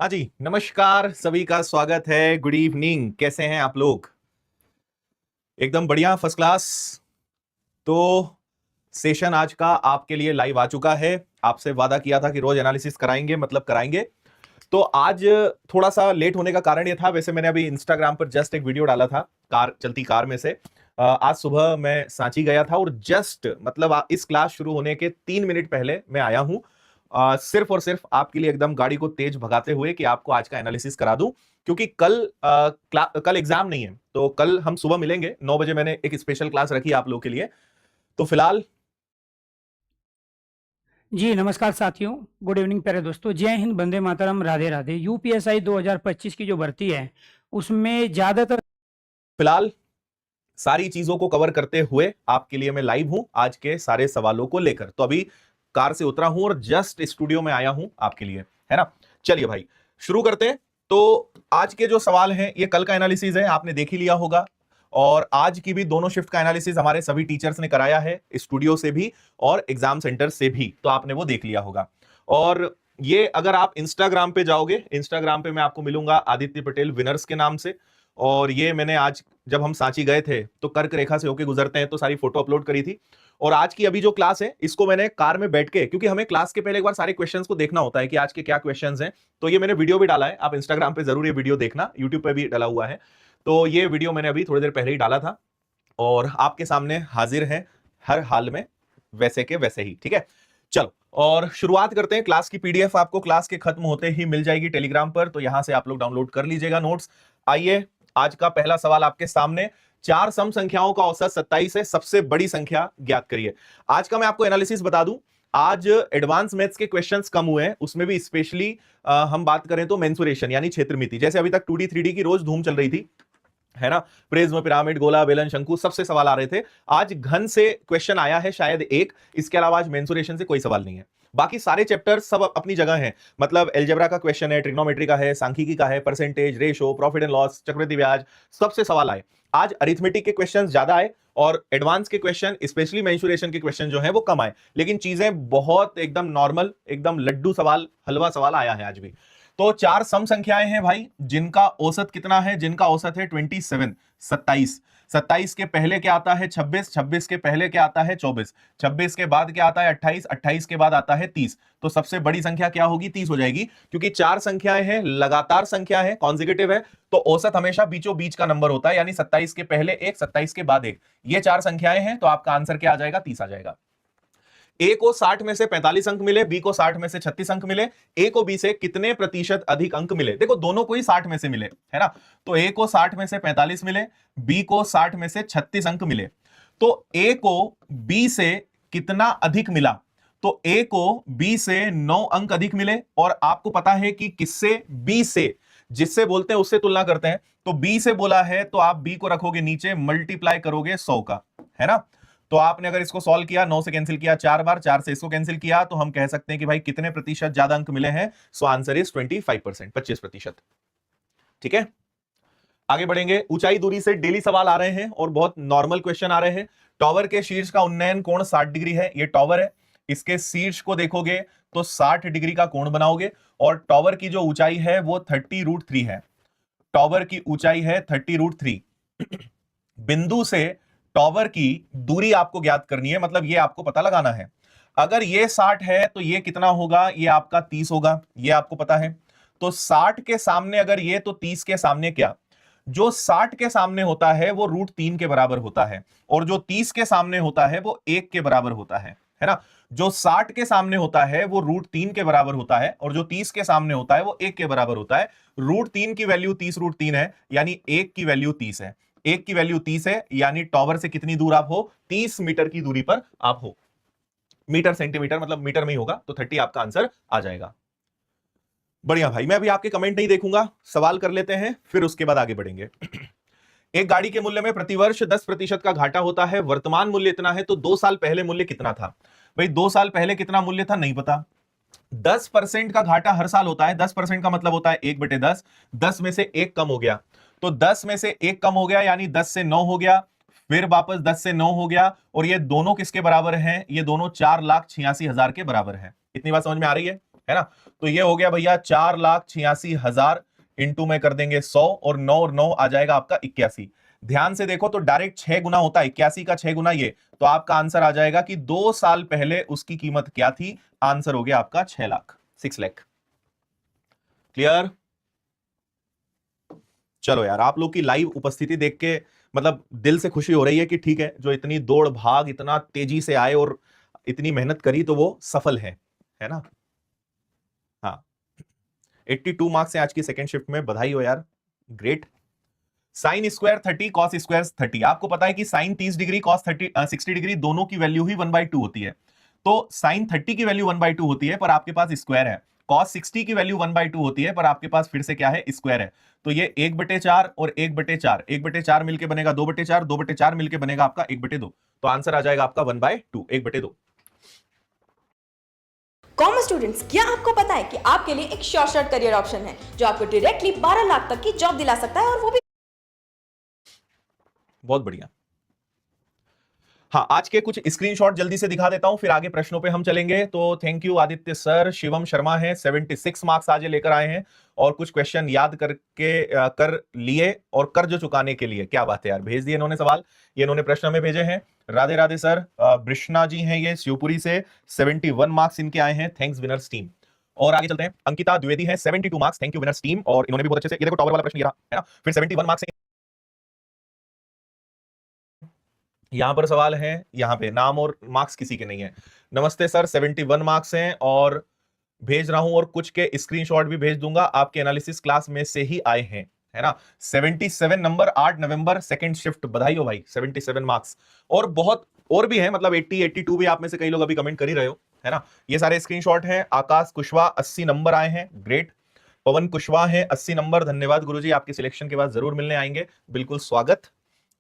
हाँ जी, नमस्कार, सभी का स्वागत है। गुड इवनिंग, कैसे हैं आप लोग? एकदम बढ़िया, फर्स्ट क्लास। तो सेशन आज का आपके लिए लाइव आ चुका है। आपसे वादा किया था कि रोज एनालिसिस कराएंगे, मतलब कराएंगे। तो आज थोड़ा सा लेट होने का कारण ये था, वैसे मैंने अभी इंस्टाग्राम पर जस्ट एक वीडियो डाला था चलती कार में से। आज सुबह मैं सांची गया था और जस्ट मतलब इस क्लास शुरू होने के 3 मिनट पहले मैं आया हूं। सिर्फ और सिर्फ आपके लिए एकदम गाड़ी को तेज भगाते हुए कि आपको आज का एनालिसिस करा दूं, क्योंकि कल एग्जाम नहीं है। तो कल हम सुबह मिलेंगे 9 बजे। मैंने एक स्पेशल क्लास रखी है आप लोग के लिए। तो फिलहाल जी नमस्कार साथियों, गुड इवनिंग प्यारे दोस्तों। जय हिंद, वंदे मातरम, राधे राधे। यूपीएसआई 2025 की जो भर्ती है उसमें ज़्यादातर फिलहाल सारी चीजों को कवर करते हुए आपके लिए मैं लाइव हूं आज के सारे सवालों को लेकर। तो अभी कार से उतरा हूं और जस्ट स्टूडियो में आया हूं आपके लिए, है ना। चलिए भाई, शुरू करते हैं। तो आज के जो सवाल हैं ये कल का एनालिसिस है, आपने देख ही लिया होगा। और आज की भी दोनों शिफ्ट का एनालिसिस हमारे सभी टीचर्स ने कराया है, स्टूडियो से भी और एग्जाम सेंटर से भी, तो आपने वो देख लिया होगा। और ये अगर आप इंस्टाग्राम पे जाओगे, इंस्टाग्राम पे मैं आपको मिलूंगा आदित्य पटेल विनर्स के नाम से। और ये मैंने आज जब हम सांची गए थे तो कर्क रेखा से होके गुजरते हैं, तो सारी फोटो अपलोड करी थी। और आज की अभी जो क्लास है इसको मैंने कार में बैठ के, क्योंकि हमें क्लास के पहले एक बार सारे क्वेश्चंस को देखना होता है कि आज के क्या क्वेश्चंस हैं। तो ये मैंने वीडियो भी डाला है, आप इंस्टाग्राम पे जरूर ये वीडियो देखना, यूट्यूब पे भी डाला हुआ है। तो ये वीडियो मैंने अभी थोड़ी देर पहले ही डाला था और आपके सामने हाजिर है हर हाल में, वैसे के वैसे ही। ठीक है, चलो और शुरुआत करते हैं। क्लास की पीडीएफ आपको क्लास के खत्म होते ही मिल जाएगी टेलीग्राम पर, तो यहां से आप लोग डाउनलोड कर लीजिएगा नोट्स। आइए, आज का पहला सवाल आपके सामने। चार सम संख्याओं का औसत 27 है, सबसे बड़ी संख्या ज्ञात करिए। आज का मैं आपको एनालिसिस बता दूं, आज एडवांस मैथ्स के क्वेश्चंस कम हुए हैं, उसमें भी स्पेशली हम बात करें तो मेंसुरेशन यानी क्षेत्रमिति। जैसे अभी तक 2D 3D की रोज धूम चल रही थी, है ना। प्रिज्म, पिरामिड, गोला, बेलन, शंकु, सबसे सवाल आ रहे थे। आज घन से क्वेश्चन आया है शायद एक, इसके अलावा आज मेंसुरेशन से कोई सवाल नहीं है। बाकी सारे चैप्टर सब अपनी जगह हैं, मतलब एलजेब्रा का क्वेश्चन है, ट्रिग्नोमेट्री का है, सांख्यिकी का है, percentage, ratio, profit and loss, चक्रवृद्धि ब्याज, सबसे सवाल आए। आज अरिथमेटिक के क्वेश्चंस ज्यादा आए और एडवांस के क्वेश्चन, स्पेशली मेंसुरेशन के क्वेश्चन जो है वो कम आए, लेकिन चीजें बहुत एकदम नॉर्मल, एकदम लड्डू सवाल, हलवा सवाल आया है आज भी। तो चार सम संख्याएं हैं भाई, जिनका औसत कितना है? जिनका औसत है 27, 27। 27 के पहले क्या आता है? 26। 26 के पहले क्या आता है? 24। 26 के बाद क्या आता है? 28। 28 के बाद आता है 30। तो सबसे बड़ी संख्या क्या होगी? 30 हो जाएगी, क्योंकि चार संख्याएं हैं, लगातार संख्या है, कॉन्जिक्यूटिव है। तो औसत हमेशा बीचों बीच का नंबर होता है, यानी 27 के पहले एक, 27 के बाद एक। ये चार संख्याएं हैं, तो आपका आंसर क्या आ जाएगा? 30 आ जाएगा। ए को 60 में से 45 अंक मिले, बी को 60 में से 36 अंक मिले। ए को बी से कितने प्रतिशत अधिक अंक मिले? देखो दोनों को ही 60 में से मिले, है ना। तो ए को 60 में से 45 मिले, बी को 60 में से 36 अंक मिले। तो ए को बी से कितना अधिक मिला? तो ए को बी से 9 अंक अधिक मिले। और आपको पता है कि किससे? बी से, जिससे बोलते हैं उससे तुलना करते हैं। तो बी से बोला है तो आप बी को रखोगे नीचे, मल्टीप्लाई करोगे 100 का, है ना। तो आपने अगर इसको सॉल्व किया, 9 से कैंसिल किया 4 बार, 4 से इसको कैंसिल किया, तो हम कह सकते हैं कि भाई कितने प्रतिशत ज्यादा अंक मिले हैं? So answer is 25%, 25%। ठीक है, आगे बढ़ेंगे। ऊंचाई दूरी से डेली सवाल आ रहे हैं और बहुत नॉर्मल क्वेश्चन आ रहे हैं। टॉवर के शीर्ष का उन्नयन कोण 60 डिग्री है। ये टॉवर है, इसके शीर्ष को देखोगे तो 60 डिग्री का कोण बनाओगे। और टॉवर की जो ऊंचाई है वो 30√3 है। टॉवर की ऊंचाई है 30√3। बिंदु से टॉवर की दूरी आपको ज्ञात करनी है, मतलब ये आपको पता लगाना है। अगर ये 60 है तो ये कितना होगा? ये आपका 30 होगा, ये आपको पता है। तो 60 के सामने अगर ये, तो 30 के सामने क्या? जो 60 के सामने होता है वो √3 के बराबर होता है, और जो 30 के सामने होता है वो 1 के बराबर होता है ना। जो 60 के सामने होता है वो √3 के बराबर होता है, और जो 30 के सामने होता है वो 1 के बराबर होता है। √3 की वैल्यू 30√3 है, यानी 1 की वैल्यू 30 है। 1 की वैल्यू 30 है, यानी टॉवर से कितनी दूर आप हो? 30 मीटर की दूरी पर आप हो। मीटर सेंटीमीटर मतलब मीटर में ही होगा, तो 30 आपका आंसर आ जाएगा। बढ़िया भाई, मैं अभी आपके कमेंट नहीं देखूंगा, सवाल कर लेते हैं, फिर उसके बाद आगे बढ़ेंगे। एक गाड़ी के मूल्य में प्रतिवर्ष 10% का घाटा होता है, वर्तमान मूल्य इतना है, तो 2 साल पहले मूल्य कितना था? भाई 2 साल पहले कितना मूल्य था नहीं पता। 10% का घाटा हर साल होता है। 10% का मतलब होता है 1/10। 10 में से 1 कम हो गया, तो 10 में से 1 कम हो गया, यानी 10 से 9 हो गया, फिर वापस 10 से 9 हो गया। और ये दोनों किसके बराबर हैं? ये दोनों 4,86,000 के बराबर है। इतनी बात समझ में आ रही है? है ना। तो ये हो गया भैया 4,86,000 इंटू में कर देंगे 100 और 9 और 9 आ जाएगा आपका 81। ध्यान से देखो तो डायरेक्ट 6 गुना होता है, 81 का 6 गुना ये, तो आपका आंसर आ जाएगा कि 2 साल पहले उसकी कीमत क्या थी। आंसर हो गया आपका 6 लाख, 6 लाख। क्लियर। चलो यार, आप लोग की लाइव उपस्थिति देख के मतलब दिल से खुशी हो रही है कि ठीक है, जो इतनी दौड़ भाग इतना तेजी से आए और इतनी मेहनत करी तो वो सफल है ना। हाँ, 82 मार्क्स है आज की सेकंड शिफ्ट में, बधाई हो यार, great. Sine square 30 cos square 30, आपको पता है कि साइन 30 डिग्री कॉस 60 डिग्री दोनों की वैल्यू ही 1/2 होती है। तो साइन 30 की वैल्यू 1/2 होती है पर आपके पास स्क्वायर है, कॉस 60 की वैल्यू 1/2 होती है पर आपके पास फिर से क्या है, स्क्वायर है। तो ये 1/4 और 1/4, 1/4 मिलकर बनेगा 2/4, 2/4 मिलकर बनेगा आपका 1/2। तो आंसर आ जाएगा आपका 1/2, 1/2। कॉमर्स स्टूडेंट्स, क्या आपको पता है कि आपके लिए एक शॉर्ट करियर ऑप्शन है जो आपको डायरेक्टली 12 लाख तक की जॉब दिला सकता है, और वो भी बहुत बढ़िया। हाँ, आज के कुछ स्क्रीनशॉट जल्दी से दिखा देता हूं, फिर आगे प्रश्नों पे हम चलेंगे। तो thank you Aditya sir. Shivam Sharma है, 76 मार्क्स आज लेकर आए हैं और कुछ क्वेश्चन याद करके कर लिए और कर्ज चुकाने के लिए, क्या बात है यार, भेज दिए इन्होंने सवाल, ये इन्होंने प्रश्न में भेजे हैं। राधे राधे सर। कृष्णा जी हैं ये शिवपुरी से, 71 मार्क्स इनके आए हैं, थैंक्स विनर्स टीम। और आगे चलते हैं, अंकिता द्विवेदी है, 72 marks, thank you winners team, और इन्होंने भी बहुत अच्छे से, ये देखो टॉवर वाला प्रश्न ये रहा है ना, फिर 71 मार्क्स। यहां पर सवाल है, यहां पे नाम और मार्क्स किसी के नहीं है। नमस्ते सर, 71 मार्क्स हैं और भेज रहा हूं और कुछ के स्क्रीनशॉट भी भेज दूंगा, आपके एनालिसिस क्लास में से ही आए हैं, है ना। 77 नंबर, 8 नवंबर सेकंड शिफ्ट, बधाई हो भाई, 77 मार्क्स। और बहुत और भी है, मतलब 80 82 भी आप में से कई लोग अभी कमेंट कर ही रहे हो, है ना। ये सारे स्क्रीनशॉट हैं। आकाश कुशवाहा 80 नंबर आए हैं, ग्रेट। पवन कुशवाहा है 80 नंबर, धन्यवाद गुरुजी, आपके सिलेक्शन के बाद जरूर मिलने आएंगे, बिल्कुल स्वागत।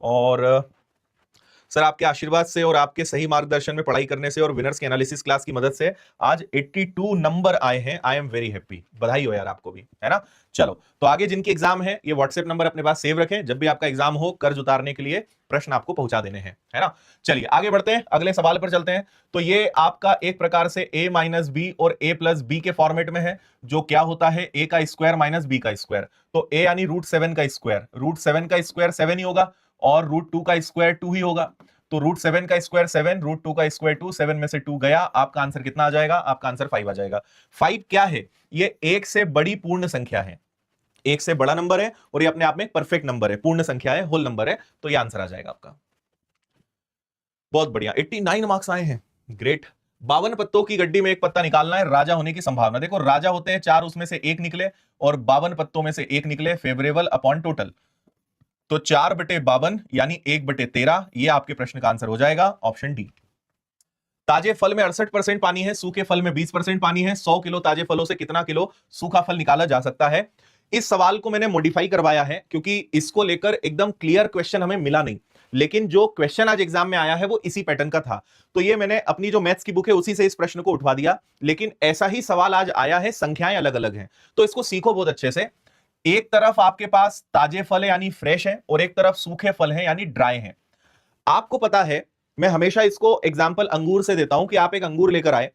और सर आपके आशीर्वाद से और आपके सही मार्गदर्शन में पढ़ाई करने से और विनर्स के एनालिसिस क्लास की मदद से आज 82 नंबर आए हैं, आई एम वेरी हैप्पी, बधाई हो यार आपको भी, है ना। चलो, तो आगे जिनकी एग्जाम है ये व्हाट्सएप नंबर अपने पास सेव रखें, जब भी आपका एग्जाम हो कर्ज उतारने के लिए प्रश्न आपको पहुंचा देने हैं, है ना। चलिए आगे बढ़ते हैं, अगले सवाल पर चलते हैं। तो ये आपका एक प्रकार से a माइनस बी और a प्लस बी के फॉर्मेट में है, जो क्या होता है a का स्क्वायर माइनस बी का स्क्वायर। तो a यानी √7 का स्क्वायर, √7 का स्क्वायर 7 ही होगा और √2 का स्क्वायर 2 ही होगा। तो √7 का स्क्वायर 7, √2 का स्क्वायर 2, 7 में से 2 गया, आपका आंसर कितना आ जाएगा, आपका आंसर 5 आ जाएगा। 5 क्या है, ये एक से बड़ी पूर्ण संख्या है, एक से बड़ा नंबर है और ये अपने आप में एक परफेक्ट नंबर है, पूर्ण संख्या है, होल नंबर है, तो ये आंसर आ जाएगा आपका। बहुत बढ़िया, 89 मार्क्स आए हैं, ग्रेट। 52 पत्तों की गड्डी में एक पत्ता निकालना है, राजा होने की संभावना। देखो राजा होते हैं 4, उसमें से 1 निकले और 52 पत्तों में से 1 निकले, फेवरेबल अपॉन टोटल। तो 4/52 यानी 1/13, ये आपके प्रश्न का आंसर हो जाएगा, ऑप्शन डी। ताजे फल में 68% पानी है, सूखे फल में 20% पानी है, 100 किलो ताजे फलों से कितना किलो सूखा फल निकाला जा सकता है। इस सवाल को मैंने मॉडिफाई करवाया है क्योंकि इसको लेकर एकदम क्लियर क्वेश्चन हमें मिला नहीं, लेकिन जो क्वेश्चन आज एग्जाम में आया है वो इसी पैटर्न का था, तो ये मैंने अपनी जो मैथ्स की बुक है उसी से इस प्रश्न को उठवा दिया। लेकिन ऐसा ही सवाल आज आया है, संख्याएं अलग अलग हैं, तो इसको सीखो बहुत अच्छे से। एक तरफ आपके पास ताजे फल है यानी फ्रेश है, और एक तरफ सूखे फल है यानी ड्राई है। आपको पता है, मैं हमेशा इसको एग्जांपल अंगूर से देता हूं कि आप एक अंगूर लेकर आए,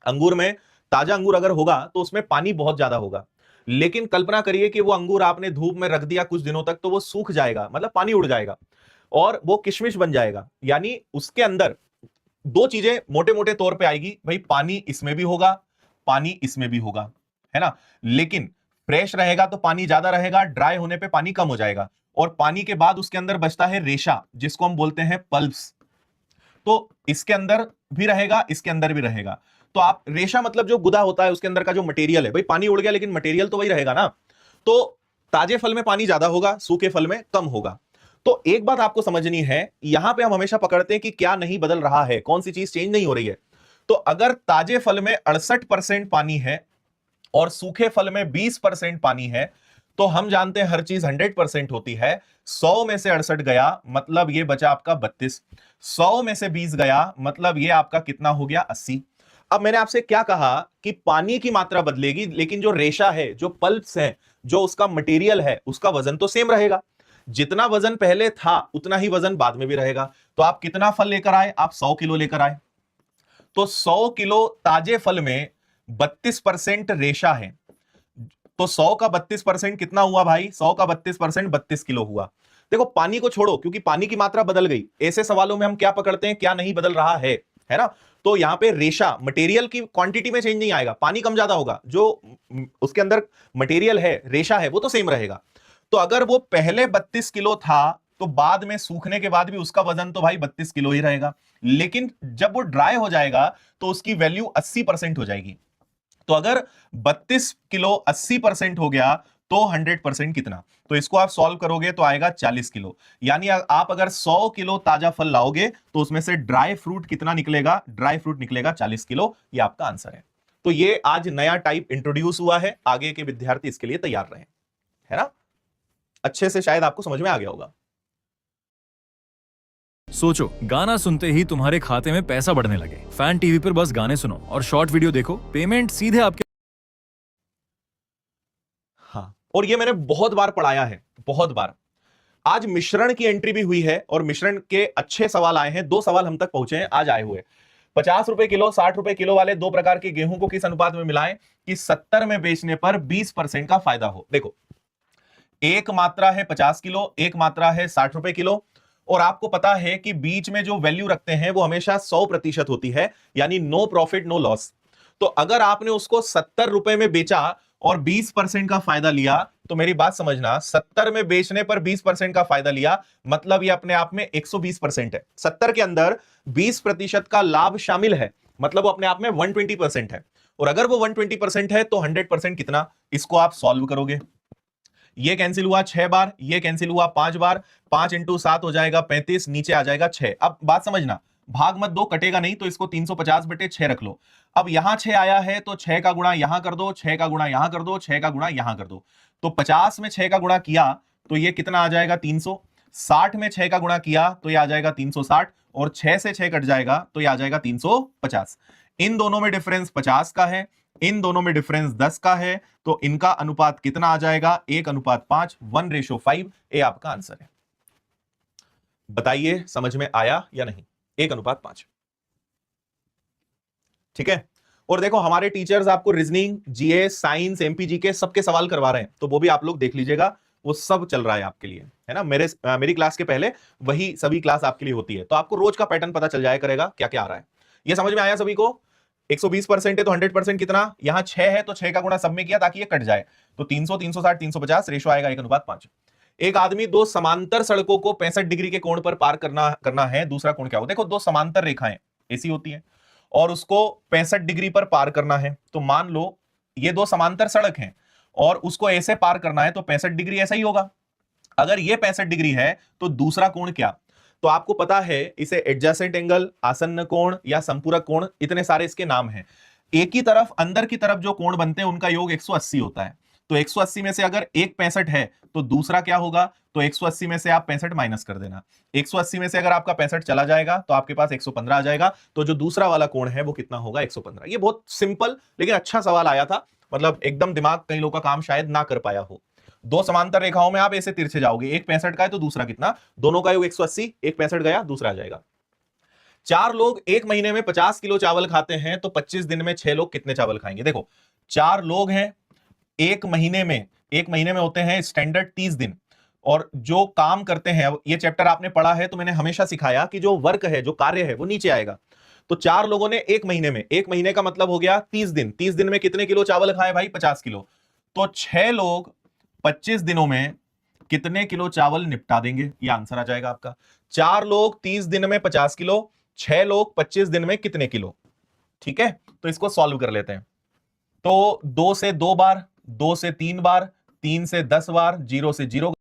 अंगूर में ताजा अंगूर अगर होगा तो उसमें पानी बहुत ज्यादा होगा, लेकिन कल्पना करिए कि वो अंगूर आपने धूप में रख दिया कुछ दिनों तक, तो वो सूख जाएगा, मतलब पानी उड़ जाएगा और वो किशमिश बन जाएगा। यानी उसके अंदर दो चीजें मोटे मोटे तौर पे आएगी, भाई पानी इसमें भी होगा, पानी इसमें भी होगा, है ना। लेकिन फ्रेश रहेगा तो पानी ज्यादा रहेगा, ड्राई होने पे पानी कम हो जाएगा, और पानी के बाद उसके अंदर बचता है रेशा, जिसको हम बोलते हैं पल्प्स। तो इसके अंदर भी रहेगा, इसके अंदर भी रहेगा। तो आप रेशा मतलब जो गुदा होता है उसके अंदर का जो मटेरियल है, भाई पानी उड़ गया लेकिन मटेरियल तो वही रहेगा ना। तो ताजे फल में पानी ज्यादा होगा, सूखे फल में कम होगा। तो एक बात आपको समझनी है, यहां पे हम हमेशा पकड़ते हैं कि क्या नहीं बदल रहा है, कौन सी चीज चेंज नहीं हो रही है। तो अगर ताजे फल में 68% पानी है और सूखे फल में 20% पानी है, तो हम जानते हैं हर चीज 100% होती है। 100 में से 68 गया, मतलब ये बचा आपका 32। 100 में से 20 गया, मतलब ये आपका कितना हो गया, 80। अब मैंने आपसे क्या कहा कि पानी की मात्रा बदलेगी, लेकिन जो रेशा है, जो पल्प्स है, जो उसका मटेरियल है, उसका वजन तो सेम रहेगा। जितना वजन पहले था उतना ही वजन बाद में भी रहेगा। तो आप कितना फल लेकर आए, आप 100 किलो लेकर आए, तो 100 किलो ताजे फल में 32% रेशा है, तो 100 का 32% कितना हुआ भाई? 100 का 32% 32 किलो हुआ। देखो पानी को छोड़ो, क्योंकि पानी की मात्रा बदल गई, ऐसे सवालों में हम क्या पकड़ते हैं, क्या नहीं बदल रहा है ना? तो यहां पे रेशा, मटेरियल की क्वांटिटी में चेंज नहीं आएगा, पानी कम ज्यादा होगा, जो उसके अंदर मटेरियल है, रेशा है, वो तो सेम रहेगा। तो अगर वो पहले 32 किलो था तो बाद में सूखने के बाद भी उसका वजन तो भाई 32 किलो ही रहेगा, लेकिन जब वो ड्राई हो जाएगा तो उसकी वैल्यू 80% हो जाएगी। तो अगर 32 किलो 80% हो गया तो 100% कितना? तो इसको आप सॉल्व करोगे तो आएगा 40 किलो। यानी आप अगर 100 किलो ताजा फल लाओगे तो उसमें से ड्राई फ्रूट कितना निकलेगा? ड्राई फ्रूट निकलेगा 40 किलो। ये आपका आंसर है। तो ये आज नया टाइप इंट्रोड्यूस हुआ है, आगे के विद्यार्थी इसके लिए तैयार रहे, है ना? अच्छे से शायद आपको समझ में आ गया होगा। सोचो, गाना सुनते ही तुम्हारे खाते में पैसा बढ़ने लगे। फैन टीवी पर बस गाने सुनो और शॉर्ट वीडियो देखो, पेमेंट सीधे आपके। हाँ, और ये मैंने बहुत बार पढ़ाया है, बहुत बार। आज मिश्रण की एंट्री भी हुई है और मिश्रण के अच्छे सवाल आए हैं। 2 सवाल हम तक पहुंचे हैं, आज आए हुए। 50 रुपए किलो, 60 रुपए किलो वाले 2 प्रकार के गेहूं को किस अनुपात में मिलाएं कि 70 में बेचने पर 20% का फायदा हो? देखो, एक मात्रा है 50 किलो, एक मात्रा है 60 रुपए किलो, और आपको पता है कि बीच में जो वैल्यू रखते हैं वो हमेशा 100% होती है, यानी नो प्रॉफिट नो लॉस। तो अगर आपने उसको 70 रुपए में बेचा और 20% का फायदा लिया, तो मेरी बात समझना, 70 में बेचने पर 20% का फायदा लिया, मतलब ये अपने आप में 120% है। 70 के अंदर 20% का लाभ शामिल है, मतलब वो अपने आप में 120% है। और अगर वो 120% है तो 100% कितना? इसको आप सॉल्व करोगे। ये कैंसिल हुआ 6 बार, ये कैंसिल हुआ 5 बार, 5 × 7 हो जाएगा 35, नीचे आ जाएगा 6। अब बात समझना, भाग मत दो, कटेगा नहीं, तो इसको 350/6 रख लो। अब यहां 6 आया है तो 6 का गुणा यहां कर दो, 6 का गुणा यहां कर दो, 6 का गुणा यहां कर दो। तो 50 में 6 का गुणा किया तो ये कितना आ जाएगा? 300। 60 में 6 का गुणा किया तो ये आ जाएगा 360, और 6 से 6 कट जाएगा तो ये आ जाएगा 350। इन दोनों में डिफरेंस 50 का है, इन दोनों में डिफरेंस 10 का है, तो इनका अनुपात कितना आ जाएगा? 1:5, 1:5। ये आपका आंसर है। बताइए समझ में आया या नहीं? 1:5। ठीक है। और देखो, हमारे टीचर्स आपको रीजनिंग, जीएस, साइंस, एमपीजी के सबके सवाल करवा रहे हैं, तो वो भी आप लोग देख लीजिएगा, वो सब चल रहा है आपके लिए, है ना? मेरी क्लास के पहले वही सभी क्लास आपके लिए होती है, तो आपको रोज का पैटर्न पता चल जाया करेगा क्या क्या आ रहा है। ये समझ में आया सभी को? 120% है तो 100% कितना? यहां 6 है तो 6 का गुणा सब में किया ताकि ये कट जाए, तो 300, 360, 350, रेशो आएगा 1:5। एक आदमी 2 समांतर सड़कों को 65 डिग्री के कोण पर पार करना है, दूसरा कोण क्या हो? देखो, 2 समांतर रेखाएं ऐसी होती हैं और उसको 65 डिग्री पर पार करना है। तो मान लो ये 2 समांतर सड़क हैं और उसको ऐसे पार करना है, तो 65 डिग्री ऐसा ही होगा। अगर ये 65 डिग्री है तो दूसरा कोण क्या? तो आपको पता है इसे एडजेसेंट एंगल, आसन्न कोण या संपूरक कोण, इतने सारे इसके नाम हैं। एक ही तरफ, अंदर की तरफ जो कोण बनते हैं उनका योग 180 होता है। तो 180 में से अगर एक 65 है तो दूसरा क्या होगा? तो 180 में से आप 65 माइनस कर देना। 180 में से अगर आपका 65 चला जाएगा तो आपके पास 115 आ जाएगा, तो जो दूसरा वाला कोण है वो कितना होगा? 115। ये बहुत सिंपल लेकिन अच्छा सवाल आया था, मतलब एकदम दिमाग कई लोगों का काम शायद ना कर पाया हो। 2 समांतर रेखाओं में आप ऐसे तिरछे जाओगे, एक 65 का है तो दूसरा कितना? दोनों का योग 180, एक 65 गया, दूसरा आ जाएगा। 4 लोग एक महीने में 50 किलो चावल खाते हैं, तो 25 दिन में 6 लोग कितने चावल खाएंगे? देखो, 4 लोग हैं, एक महीने में होते हैं स्टैंडर्ड 30 दिन, और जो काम करते हैं, ये चैप्टर आपने पढ़ा है तो मैंने हमेशा सिखाया कि जो वर्क है, जो कार्य है, वो नीचे आएगा। तो 4 लोगों ने एक महीने का मतलब हो गया 30 दिन। 30 दिन में कितने किलो चावल खाए भाई? 50 किलो। तो 6 लोग 25 दिनों में कितने किलो चावल निपटा देंगे? ये आंसर आ जाएगा आपका। 4 लोग 30 दिन में 50 किलो, 6 लोग 25 दिन में कितने किलो? ठीक है, तो इसको सॉल्व कर लेते हैं। तो 2 से 2 बार, 2 से 3 बार, 3 से 10 बार, 0 से 0